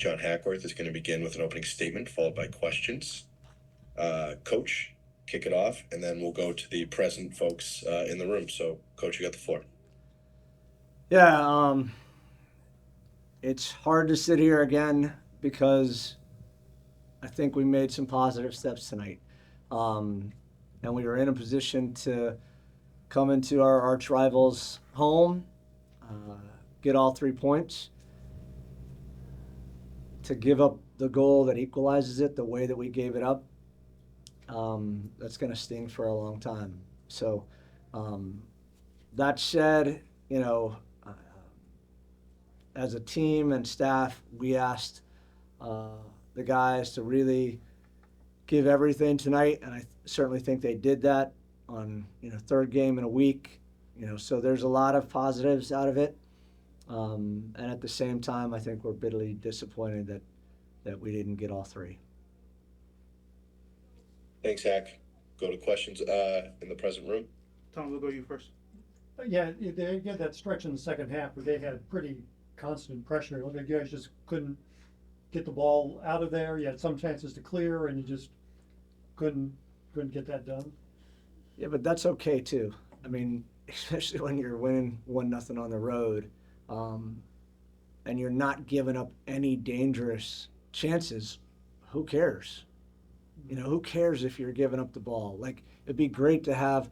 John Hackworth is going to begin with an opening statement followed by questions. Coach, kick it off, and then we'll go to the present folks in the room. So, Coach, you got the floor. Yeah, it's hard to sit here again because I think we made some positive steps tonight. Um, and we were in a position to come into our arch rivals' home, uh, get all 3 points, to give up the goal that equalizes it the way that we gave it up. That's going to sting for a long time. So, um, that said, you know, as a team and staff, we asked uh, the guys to really give everything tonight, and I certainly think they did that on third game in a week. So there's a lot of positives out of it, and at the same time, I think we're bitterly disappointed that we didn't get all three. Thanks, Hack. Go to questions in the present room. Tom, we'll go you first. Yeah, they had that stretch in the second half where they had pretty constant pressure. It looked like you guys just couldn't get the ball out of there. You had some chances to clear, and you just couldn't get that done. Yeah, but that's okay too. I mean, especially when you're winning 1-0 on the road, and you're not giving up any dangerous chances. Who cares? Who cares if you're giving up the ball? Like, it'd be great to have,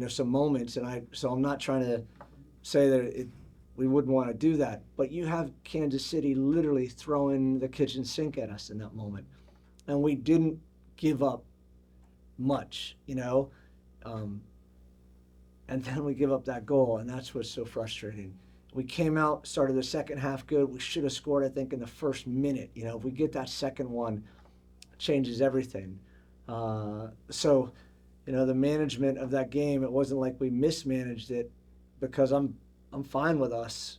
some moments, so I'm not trying to say that we wouldn't want to do that, but you have Kansas City literally throwing the kitchen sink at us in that moment, and we didn't give up much, and then we give up that goal, and that's what's so frustrating. We came out, started the second half good. We should have scored, I think, in the first minute. If we get that second one, it changes everything. So, the management of that game, it wasn't like we mismanaged it, because I'm fine with us,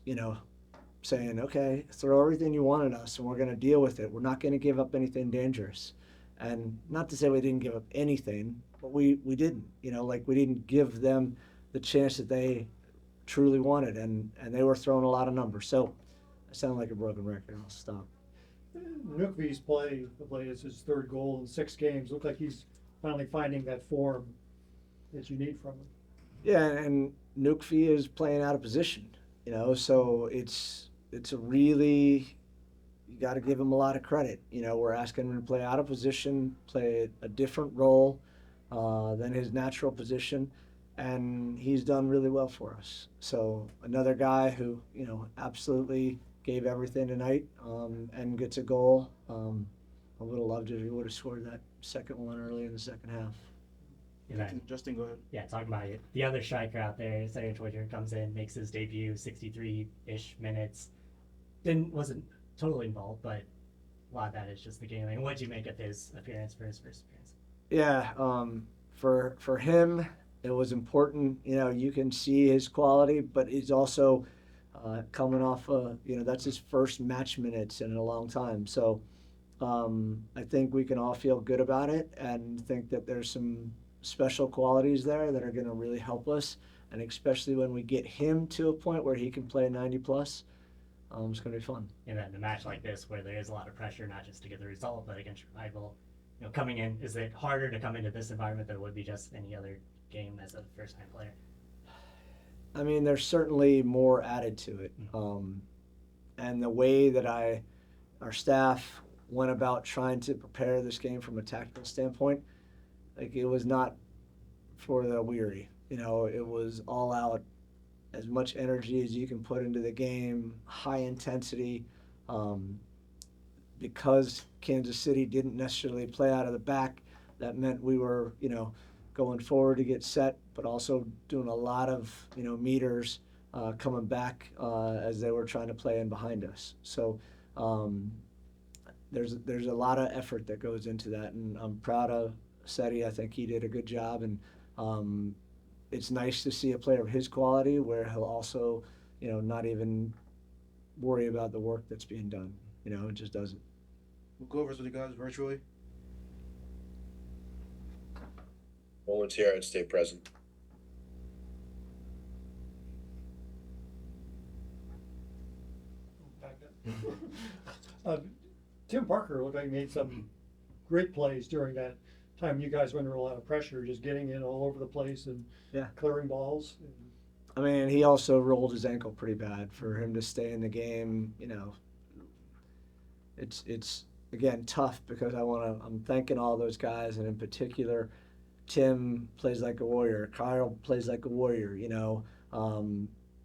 saying, okay, throw everything you want at us, and we're going to deal with it. We're not going to give up anything dangerous. And not to say we didn't give up anything, but we didn't. We didn't give them the chance that they truly wanted, and they were throwing a lot of numbers. So I sound like a broken record. I'll stop. Nökkvi's play is his third goal in 6 games. Looked like he's finally finding that form that you need from him. Yeah, and Nökkvi is playing out of position. So it's a really, you got to give him a lot of credit. We're asking him to play out of position, play a different role than his natural position, and he's done really well for us. So another guy who absolutely gave everything tonight, and gets a goal. I would have loved it if he would have scored that second one early in the second half. Justin, go ahead. Yeah, talking about it. The other striker out there, Sergei Troyer, comes in, makes his debut, 63-ish minutes. Wasn't totally involved, but a lot of that is just the game. What did you make of his appearance for his first appearance? Yeah, for him, it was important. You can see his quality, but he's also coming off that's his first match minutes in a long time. So I think we can all feel good about it and think that there's some special qualities there that are going to really help us, and especially when we get him to a point where he can play 90 plus, it's going to be fun. And then a match like this where there is a lot of pressure, not just to get the result, but against your rival, coming in, is it harder to come into this environment than it would be just any other game as a first-time player? I mean, there's certainly more added to it. And the way that our staff went about trying to prepare this game from a tactical standpoint, it was not for the weary. It was all out, as much energy as you can put into the game, high intensity. Because Kansas City didn't necessarily play out of the back, that meant we were, going forward to get set, but also doing a lot of, meters coming back as they were trying to play in behind us. So there's a lot of effort that goes into that, and I'm proud of Seti. I think he did a good job, and it's nice to see a player of his quality where he'll also, not even worry about the work that's being done. It just doesn't. We'll go over to the guys virtually. Moments here, I'd stay present. Back up. Tim Parker looked like he made some great plays during that time. You guys were under a lot of pressure, just getting in all over the place and Yeah. clearing balls. I mean, he also rolled his ankle pretty bad. For him to stay in the game, it's again tough because I'm thanking all those guys, and in particular, Tim plays like a warrior. Kyle plays like a warrior,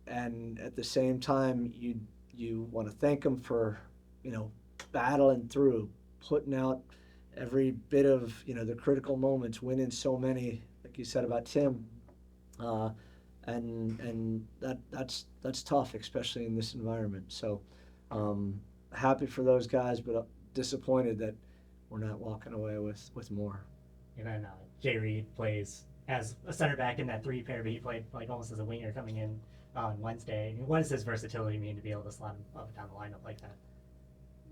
and at the same time, you want to thank them for, battling through, putting out every bit of, the critical moments, winning so many, like you said about Tim, and that's tough, especially in this environment. So, happy for those guys, but disappointed that we're not walking away with more. And then Jay Reed plays as a center back in that 3 pair, but he played like almost as a winger coming in on Wednesday. What does his versatility mean to be able to slot him up and down the lineup like that?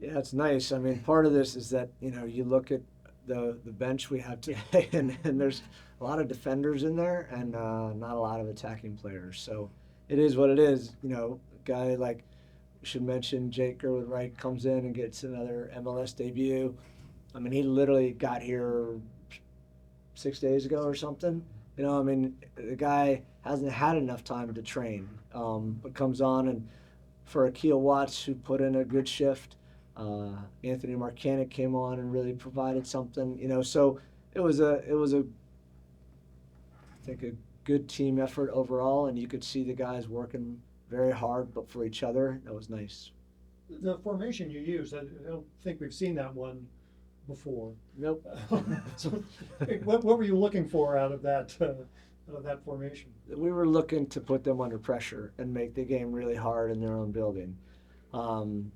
Yeah, it's nice. I mean, part of this is that, you look at the bench we have today, and there's a lot of defenders in there and not a lot of attacking players. So it is what it is. A guy like, we should mention, Jake Gerwood-Wright comes in and gets another MLS debut. I mean, he literally got here 6 days ago or something. The guy hasn't had enough time to train, but comes on, and for Akil Watts, who put in a good shift, Anthony Marcanic came on and really provided something. So it was I think a good team effort overall, and you could see the guys working very hard, but for each other. That was nice. The formation you used, I don't think we've seen that one before. Nope. So, what were you looking for out of that formation? We were looking to put them under pressure and make the game really hard in their own building. And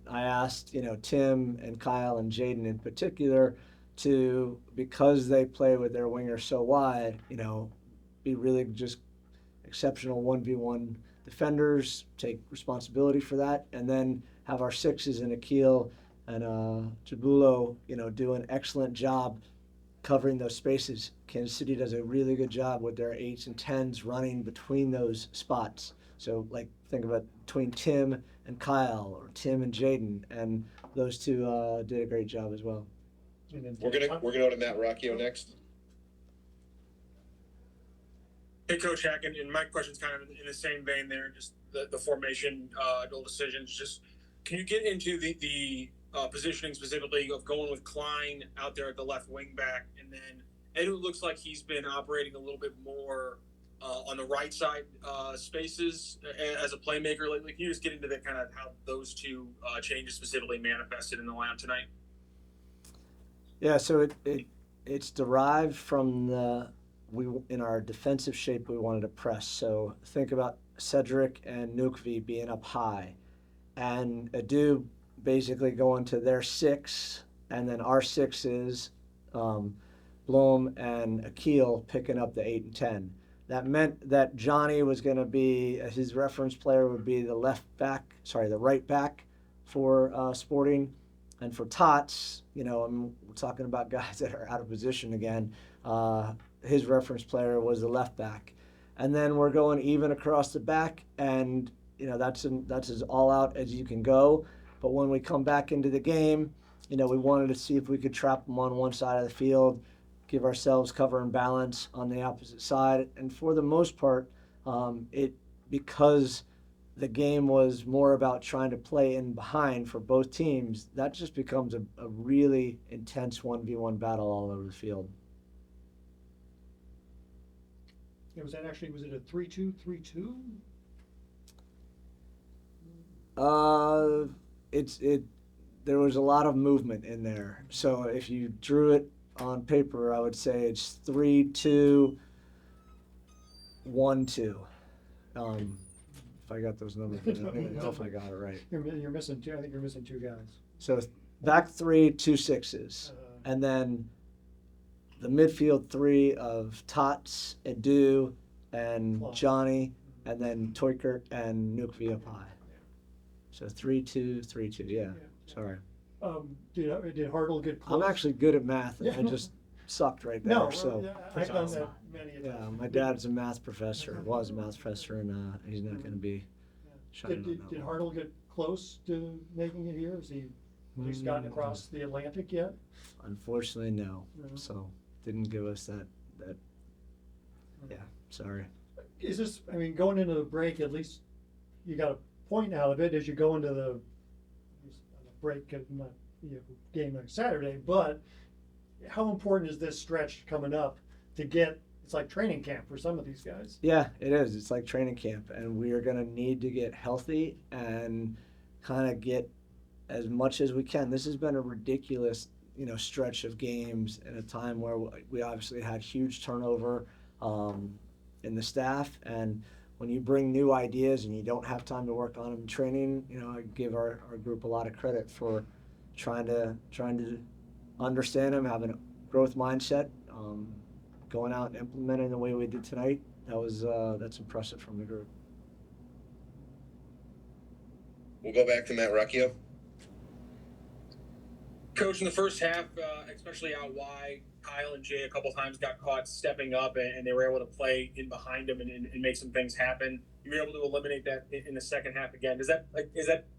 I asked, Tim and Kyle and Jaden in particular to, because they play with their winger so wide, be really just exceptional 1v1 defenders, take responsibility for that, and then have our sixes in Akil and Jabulo, do an excellent job covering those spaces. Kansas City does a really good job with their 8s and 10s running between those spots. So, think about between Tim and Kyle, or Tim and Jaden, and those two did a great job as well. We're gonna go to Matt Rocchio next. Hey, Coach Hack, and my question's kind of in the same vein there, just the formation, goal decisions. Just can you get into the positioning specifically of going with Klein out there at the left wing back, and then Edu looks like he's been operating a little bit more on the right side spaces as a playmaker lately. Can you just get into that kind of how those two changes specifically manifested in the lineup tonight? Yeah, so it's derived from in our defensive shape we wanted to press. So think about Cedric and Nökkvi being up high, and Edu basically going to their 6, and then our 6s, Blom and Akil picking up the 8 and 10. That meant that Johnny was going to be, his reference player would be the right back for Sporting. And for Tots, we're talking about guys that are out of position again. His reference player was the left back. And then we're going even across the back, and that's as all out as you can go. But when we come back into the game, we wanted to see if we could trap them on one side of the field, give ourselves cover and balance on the opposite side. And for the most part, because the game was more about trying to play in behind for both teams, that just becomes a really intense 1v1 battle all over the field. Yeah, was it a 3-2-3-2? There was a lot of movement in there. So if you drew it on paper, I would say it's 3-2-1-2. If I got those numbers, I don't even know if I got it right. You're missing two. I think you're missing 2 guys. So back 3, 2 6s, and then the midfield 3 of Tots, Edu, and Johnny, and then Toikert and Nökkvi up high. So 3-2-3-2. Yeah. Sorry. Did Hartle get close? I'm actually good at math, and I just sucked right there. No, so I've done that many times. yeah, my dad's a math professor. Was a math professor, and he's not going to be shining on that Did one. Hartle get close to making it here? Has he gotten across the Atlantic yet? Unfortunately, no. No. So didn't give us that. Yeah, sorry. Is this, I mean, going into the break, at least you got a point out of it as you go into the break, not, game on Saturday, but how important is this stretch coming up to get, it's like training camp for some of these guys? Yeah, it is. It's like training camp, and we are going to need to get healthy and kind of get as much as we can. This has been a ridiculous, stretch of games in a time where we obviously had huge turnover in the staff, and when you bring new ideas and you don't have time to work on them in training, I give our group a lot of credit for trying to understand them, having a growth mindset, going out and implementing the way we did tonight. That's impressive from the group. We'll go back to Matt Rucchio. Coach, in the first half, especially out wide, Kyle and Jay a couple times got caught stepping up, and they were able to play in behind them and make some things happen. You were able to eliminate that in the second half again. Is that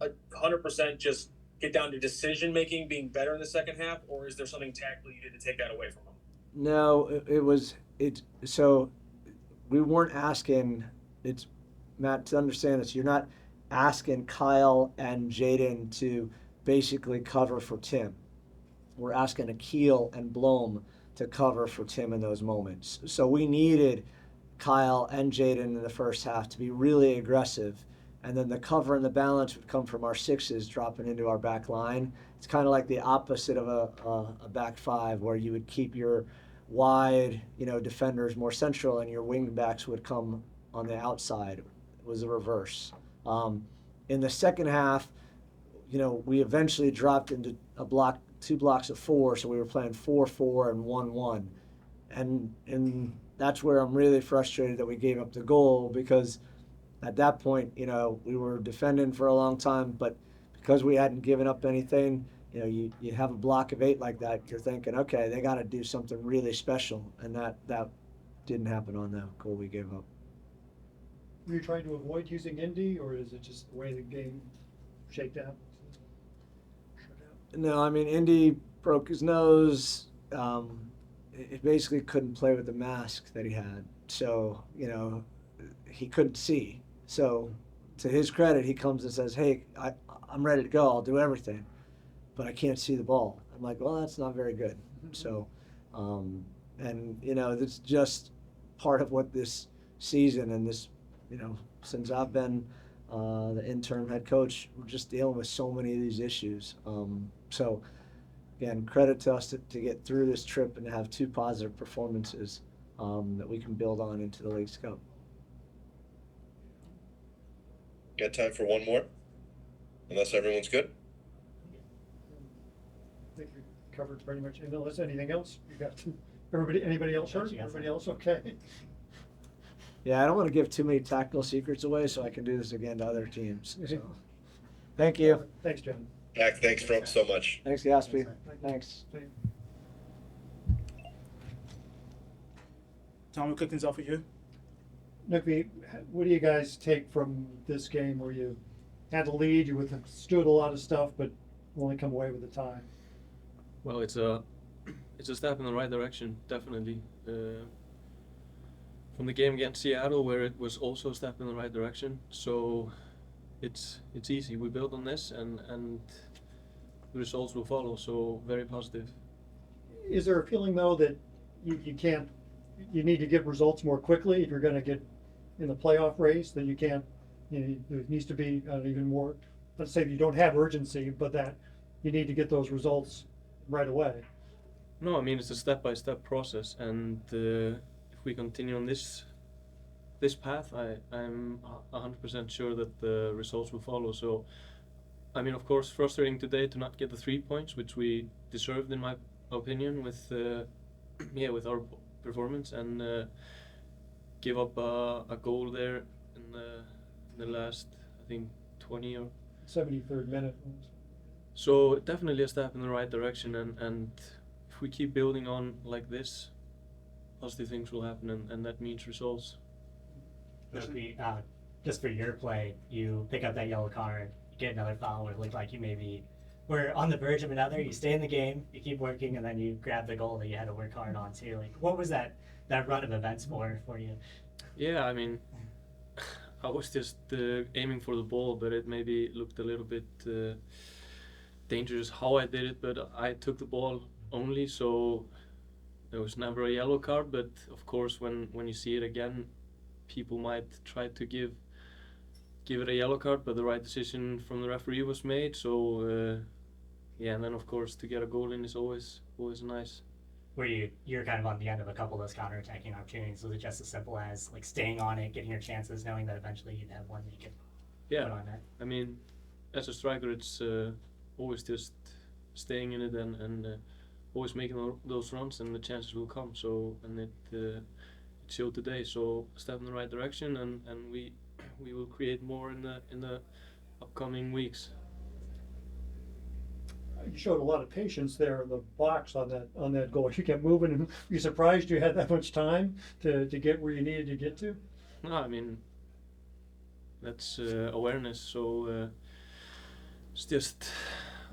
100% just get down to decision making being better in the second half, or is there something tactically you did to take that away from them? No, so we weren't asking. It's Matt, to understand this. You're not asking Kyle and Jaden to basically cover for Tim. We're asking Akil and Blom to cover for Tim in those moments. So we needed Kyle and Jaden in the first half to be really aggressive, and then the cover and the balance would come from our sixes dropping into our back line. It's kind of like the opposite of a back five, where you would keep your wide, defenders more central, and your wing backs would come on the outside. It was the reverse. In the second half, we eventually dropped into two blocks of four, so we were playing 4-4 and 1-1, and that's where I'm really frustrated that we gave up the goal, because at that point, we were defending for a long time, but because we hadn't given up anything, you have a block of 8 like that, you're thinking, okay, they got to do something really special, and that didn't happen on the goal we gave up. Were you trying to avoid using Indy, or is it just the way the game shaked out? No, I mean, Indy broke his nose. He basically couldn't play with the mask that he had. So, he couldn't see. So, to his credit, he comes and says, hey, I'm ready to go. I'll do everything. But I can't see the ball. I'm like, well, that's not very good. So, that's just part of what this season and this, since I've been the interim head coach, we're just dealing with so many of these issues. So, again, credit to us to get through this trip and to have 2 positive performances that we can build on into the League's Cup. Got time for one more? Unless everyone's good? I think we covered pretty much, unless anything else, you got anybody else heard? Everybody else okay? Yeah, I don't want to give too many tactical secrets away, so I can do this again to other teams. So, thank you. Thanks, John. Jack, thanks so much. Thanks, Gaspi. Thanks. Tom, we'll kick things off with you. Nökkvi, what do you guys take from this game where you had the lead, you withstood a lot of stuff, but only come away with a tie? Well, it's a step in the right direction, definitely. From the game against Seattle, where it was also a step in the right direction. So it's easy. We build on this, and the results will follow. So very positive. Is there a feeling though that you need to get results more quickly if you're going to get in the playoff race? That you can't, there needs to be even more. Let's say that you don't have urgency, but that you need to get those results right away. No, I mean, it's a step-by-step process, and if we continue on this path, I'm 100% sure that the results will follow. So, I mean, of course, frustrating today to not get the 3 points, which we deserved, in my opinion, with our performance, and give up a goal there in the last, I think, 20 or 73rd minute. So definitely a step in the right direction, and if we keep building on like this, positive things will happen, and that means results. Nökkvi, just for your play, you pick up that yellow card, get another foul where it looked like you maybe were on the verge of another. You stay in the game, you keep working, and then you grab the goal that you had to work hard on too. Like, what was that run of events for you? Yeah, I mean, I was just aiming for the ball, but it maybe looked a little bit dangerous how I did it. But I took the ball only, so there was never a yellow card. But of course, when you see it again, people might try to give it a yellow card. But the right decision from the referee was made. So yeah, and then of course to get a goal in is always nice. Where you're kind of on the end of a couple of those counter-attacking opportunities. Was it just as simple as like staying on it, getting your chances, knowing that eventually you'd have one that you could put on net? I mean, as a striker, it's always just staying in it and always making those runs, and the chances will come. So, and it showed today. So, a step in the right direction, and we will create more in the upcoming weeks. You showed a lot of patience there in the box on that goal. You kept moving, and you surprised you had that much time to get where you needed to get to? No, I mean, that's awareness. So it's just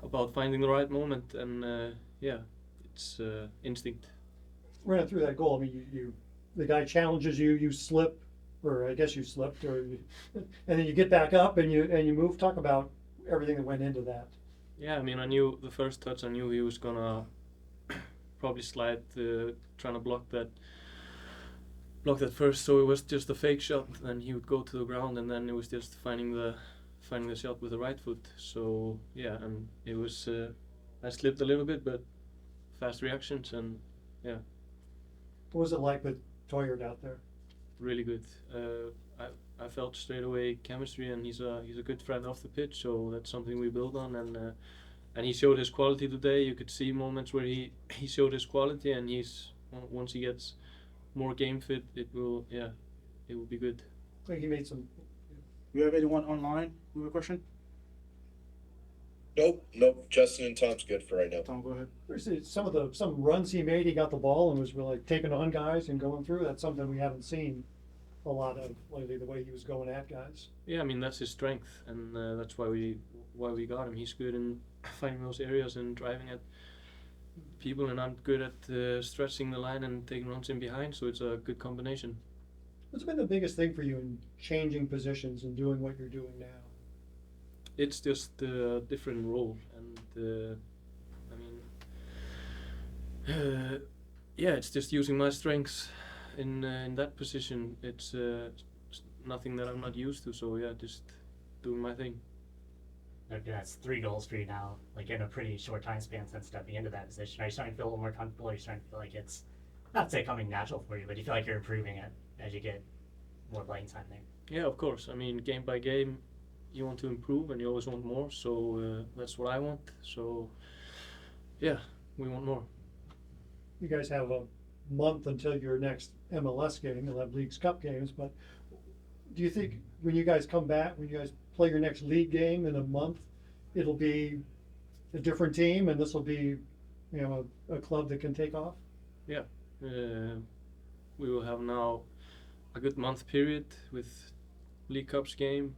about finding the right moment, and yeah, it's instinct. Running through that goal, I mean, you the guy challenges you, you slip, or I guess you slipped, and then you get back up and you move. Talk about everything that went into that. Yeah, I mean, I knew the first touch. I knew he was gonna probably slide, trying to block that first. So it was just a fake shot, and he would go to the ground, and then it was just finding the shot with the right foot. So yeah, and it was I slipped a little bit, but fast reactions, and yeah. What was it like with Toyard out there? Really good. I felt straight away chemistry, and he's a good friend off the pitch, so that's something we build on, and he showed his quality today. You could see moments where he showed his quality, and once he gets more game fit, it will be good. I think he made some. You have anyone online with a question? Nope. Justin and Tom's good for right now. Tom, go ahead. There's some runs he made. He got the ball and was really taking on guys and going through. That's something we haven't seen a lot of lately. The way he was going at guys. Yeah, I mean, that's his strength, and that's why we got him. He's good in finding those areas and driving at people, and I'm good at stretching the line and taking runs in behind. So it's a good combination. What's been the biggest thing for you in changing positions and doing what you're doing now? It's just a different role, and I mean, yeah, it's just using my strengths in that position. It's nothing that I'm not used to, so yeah, just doing my thing. Okay, that's 3 goals for you now, like in a pretty short time span since stepping into that position. Are you starting to feel a little more comfortable? Or are you starting to feel like it's, not to say coming natural for you, but do you feel like you're improving it as you get more playing time there? Yeah, of course. I mean, game by game, you want to improve, and you always want more. So that's what I want. So yeah, we want more. You guys have a month until your next MLS game. You'll have Leagues Cup games, but do you think when you guys come back, when you guys play your next league game in a month, it'll be a different team, and this will be, a club that can take off? Yeah, we will have now a good month period with League Cups game,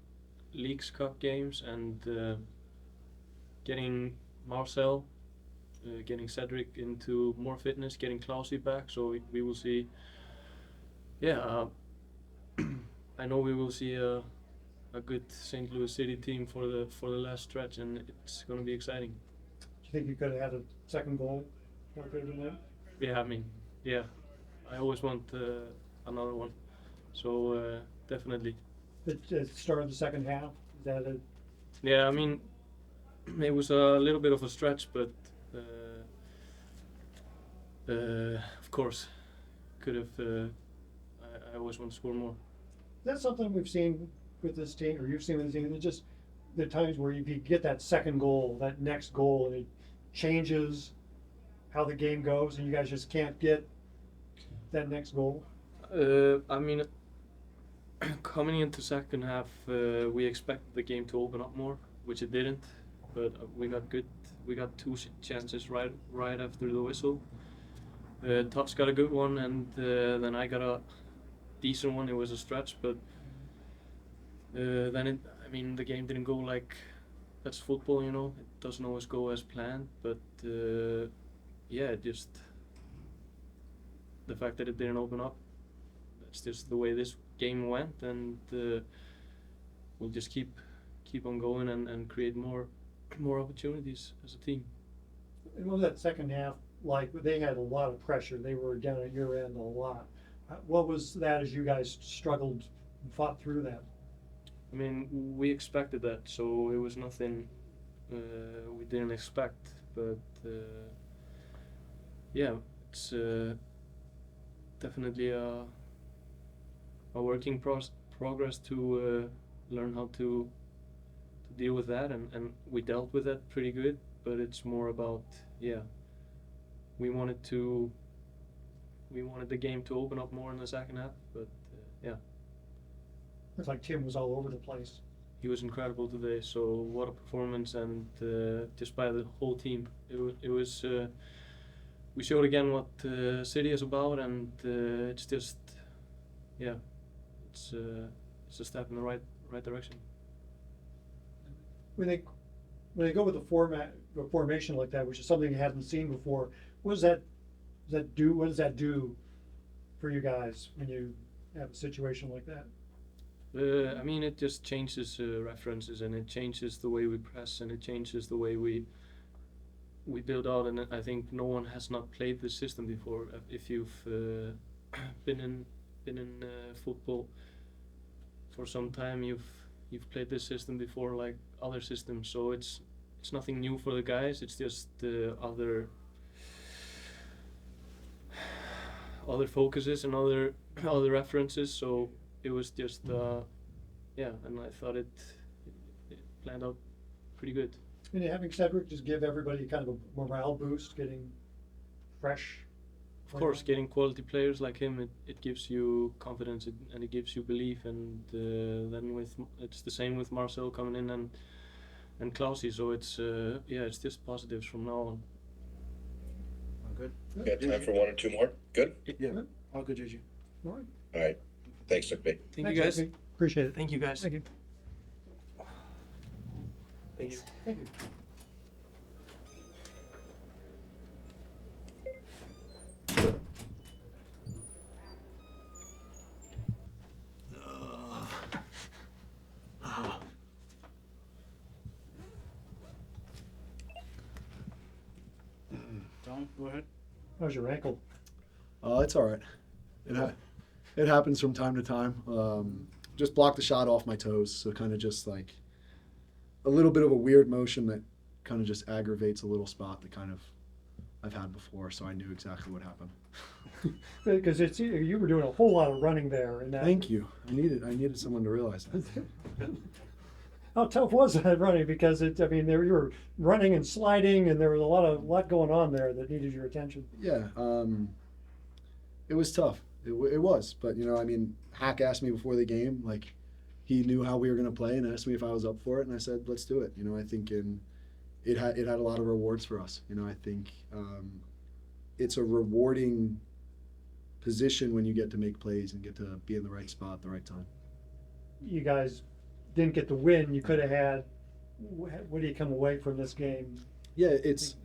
Leagues Cup games, and getting Marcel, getting Cedric into more fitness, getting Klausi back. So we will see. Yeah, I know we will see a good St. Louis City team for the last stretch, and it's going to be exciting. Do you think you could have had a second goal more good than that? Yeah, I mean, yeah, I always want another one. So definitely. The start of the second half, is that it? Yeah, I mean, it was a little bit of a stretch, but of course, could have. I always want to score more. That's something we've seen with this team, or you've seen with the team. It's just the times where if you get that second goal, that next goal, and it changes how the game goes, and you guys just can't get that next goal. I mean, coming into second half, we expected the game to open up more, which it didn't. But we got good. We got 2 chances right after the whistle. Tots got a good one, and then I got a decent one. It was a stretch, but The game didn't go like that's football, you know. It doesn't always go as planned, but just the fact that it didn't open up. That's just the way this game went, and we'll just keep on going and create more opportunities as a team. And what was that second half like? They had a lot of pressure. They were down at your end a lot. What was that as you guys struggled and fought through that? I mean, we expected that, so it was nothing we didn't expect. But it's definitely a working progress to learn how to deal with that, and we dealt with that pretty good. But it's more about we wanted the game to open up more in the second half. But It's like Tim was all over the place. he was incredible today. So what a performance, and just by the whole team. It was we showed again what City is about, and it's just it's a step in the right direction. When they go with a formation like that, which is something you hadn't seen before, what does that do? What does that do for you guys when you have a situation like that? It just changes references, and it changes the way we press, and it changes the way we build out. And I think no one has not played this system before. If you've been in football for some time, you've played this system before, like other systems. So it's nothing new for the guys. It's just other focuses and other references. So it was just and I thought it planned out pretty good. And having Cedric just give everybody kind of a morale boost, getting fresh. Of course, getting quality players like him, it gives you confidence, and it gives you belief. And then it's the same with Marcel coming in and Klausi. So it's just positives from now on. All good? We got time for one or two more? Good? Yeah. All good, JG. All right. All right. Thanks, Nökkvi. Thank you guys. Anthony. Appreciate it. Thank you guys. Thank you. Thank you. Thank you. Tom, go ahead. How's your ankle? It's all right. It happens from time to time. Just blocked the shot off my toes, so kind of just like a little bit of a weird motion that kind of just aggravates a little spot that kind of I've had before, so I knew exactly what happened. Because you were doing a whole lot of running there, and that. Thank you. I needed someone to realize that. How tough was that running? Because you were running and sliding, and there was a lot going on there that needed your attention. Yeah, it was tough. It was, but Hack asked me before the game, like he knew how we were going to play, and asked me if I was up for it, and I said, let's do it. I think it had a lot of rewards for us. I think it's a rewarding position when you get to make plays and get to be in the right spot at the right time. You guys didn't get the win. You could have had. What do you come away from this game? Yeah, it's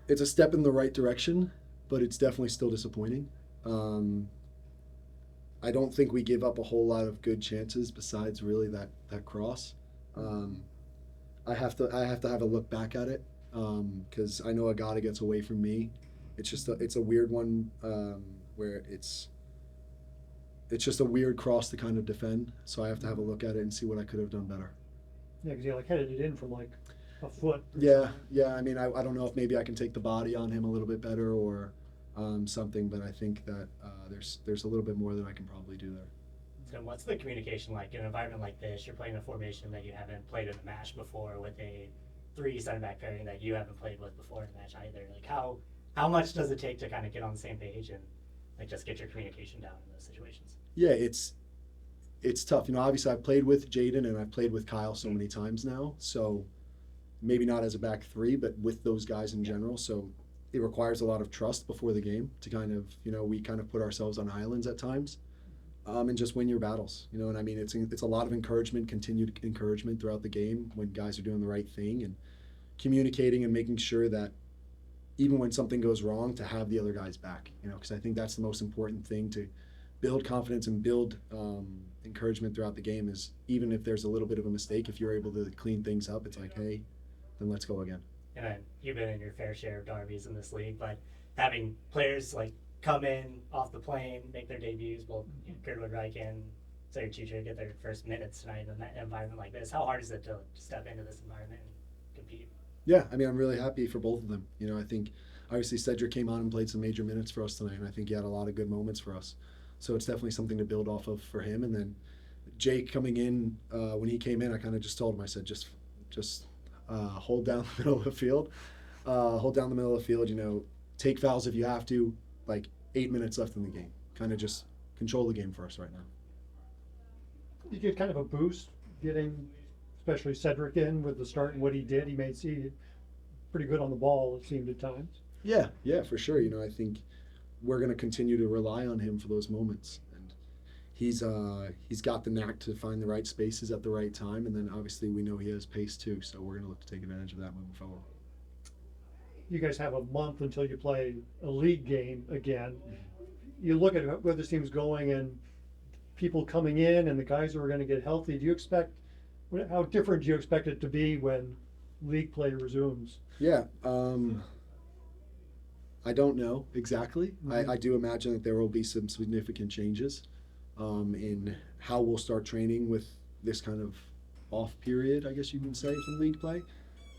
a step in the right direction, but it's definitely still disappointing. I don't think we give up a whole lot of good chances besides really that cross. I have to have a look back at it because I know Agata gets away from me. It's a weird one where it's just a weird cross to kind of defend. So I have to have a look at it and see what I could have done better. Yeah, because you headed it in from like a foot. Yeah. I don't know if maybe I can take the body on him a little bit better or something, but I think that there's a little bit more that I can probably do there. So what's the communication like in an environment like this? You're playing a formation that you haven't played in a match before, with a 3 center back pairing that you haven't played with before in a match either. Like how much does it take to kind of get on the same page and like just get your communication down in those situations? Yeah, it's tough. Obviously I've played with Jaden and I've played with Kyle so many times now, so maybe not as a back three, but with those guys in general. So it requires a lot of trust before the game to kind of, we kind of put ourselves on islands at times. and just win your battles. You know, and I mean, it's a lot of encouragement, continued encouragement throughout the game when guys are doing the right thing and communicating and making sure that even when something goes wrong, to have the other guys back. You know, because I think that's the most important thing to build confidence and build encouragement throughout the game. Is even if there's a little bit of a mistake, if you're able to clean things up, it's like, hey, then let's go again. And you've been in your fair share of derbies in this league, but having players like come in off the plane, make their debuts, well, Gertwood Reich and Sarah Chucher get their first minutes tonight in that environment like this. How hard is it to step into this environment and compete? Yeah, I mean, I'm really happy for both of them. You know, I think obviously Cedric came on and played some major minutes for us tonight, and I think he had a lot of good moments for us. So it's definitely something to build off of for him. And then Jake coming in, when he came in, I kind of just told him, I said, just hold down the middle of the field. Hold down the middle of the field, you know, take fouls if you have to, like 8 minutes left in the game. Kind of just control the game for us right now. You get kind of a boost getting, especially Cedric in with the start and what he did. He made see pretty good on the ball, it seemed at times. Yeah, for sure. You know, I think we're going to continue to rely on him for those moments. And he's got the knack to find the right spaces at the right time. And then obviously we know he has pace too, so we're going to look to take advantage of that moving forward. You guys have a month until you play a league game again. You look at where this team's going and people coming in and the guys who are going to get healthy. How different do you expect it to be when league play resumes? Yeah, I don't know exactly. Mm-hmm. I do imagine that there will be some significant changes in how we'll start training with this kind of off period, I guess you can say, from league play.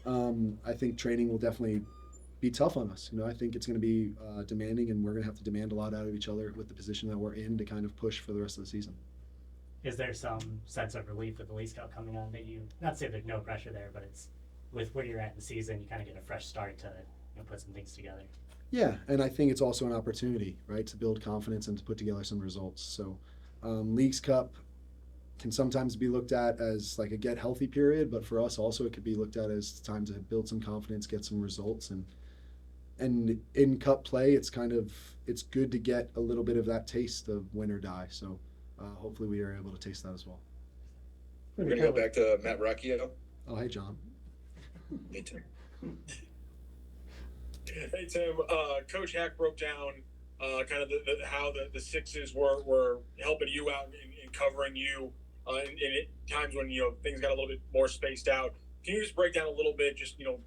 I think training will definitely be tough on us. You know, I think it's going to be demanding, and we're going to have to demand a lot out of each other with the position that we're in to kind of push for the rest of the season. Is there some sense of relief with the League Cup coming on that not to say there's no pressure there, but it's with where you're at in the season, you kind of get a fresh start to put some things together? Yeah, and I think it's also an opportunity, right, to build confidence and to put together some results. So Leagues Cup can sometimes be looked at as like a get healthy period, but for us also it could be looked at as time to build some confidence, get some results. And in cup play, it's good to get a little bit of that taste of win or die. So hopefully we are able to taste that as well. We're going to go back to Matt Rocchio. Oh, hey, John. Hey, Tim. Hey, Tim. Coach Hack broke down kind of how the Sixes were helping you out in covering you in times when, things got a little bit more spaced out. Can you just break down a little bit, just, the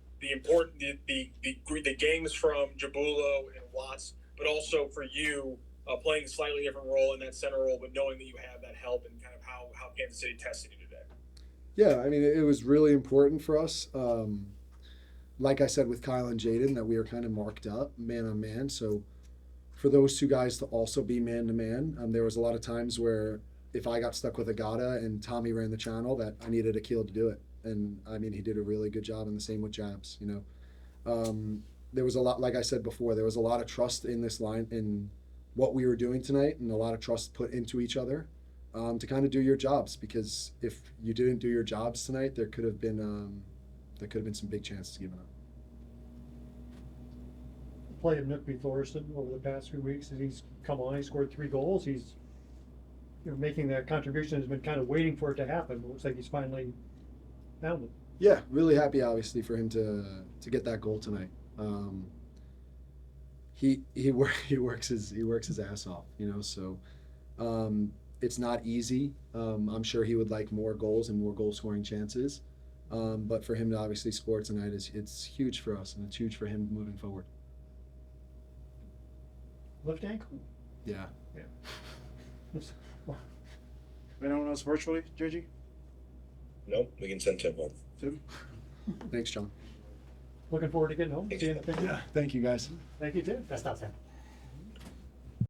games from Jabulo and Watts, but also for you playing a slightly different role in that center role, but knowing that you have that help and kind of how Kansas City tested you today? Yeah, I mean, it was really important for us. Like I said with Kyle and Jaden, that we were kind of marked up man on man. So for those two guys to also be man to man, there was a lot of times where if I got stuck with Agata and Tommy ran the channel, that I needed Akil to do it. And I mean, he did a really good job, and the same with Jabs. There was a lot, like I said before, there was a lot of trust in this line, in what we were doing tonight, and a lot of trust put into each other to kind of do your jobs. Because if you didn't do your jobs tonight, there could have been some big chances given up. The play of Nökkvi Thórisson over the past few weeks, as he's come on, he scored 3 goals. He's making that contribution, has been kind of waiting for it to happen. It looks like he's finally found it. Yeah, really happy, obviously, for him to get that goal tonight. He works his ass off, So it's not easy. I'm sure he would like more goals and more goal scoring chances. But for him to obviously score tonight it's huge for us, and it's huge for him moving forward. Left ankle? Yeah. Anyone else virtually, JG? Nope, we can send Tim home. Tim? Thanks, John. Looking forward to getting home. Thanks. Seeing the picture. Thank you, guys. Thank you, Tim. Best out, Tim.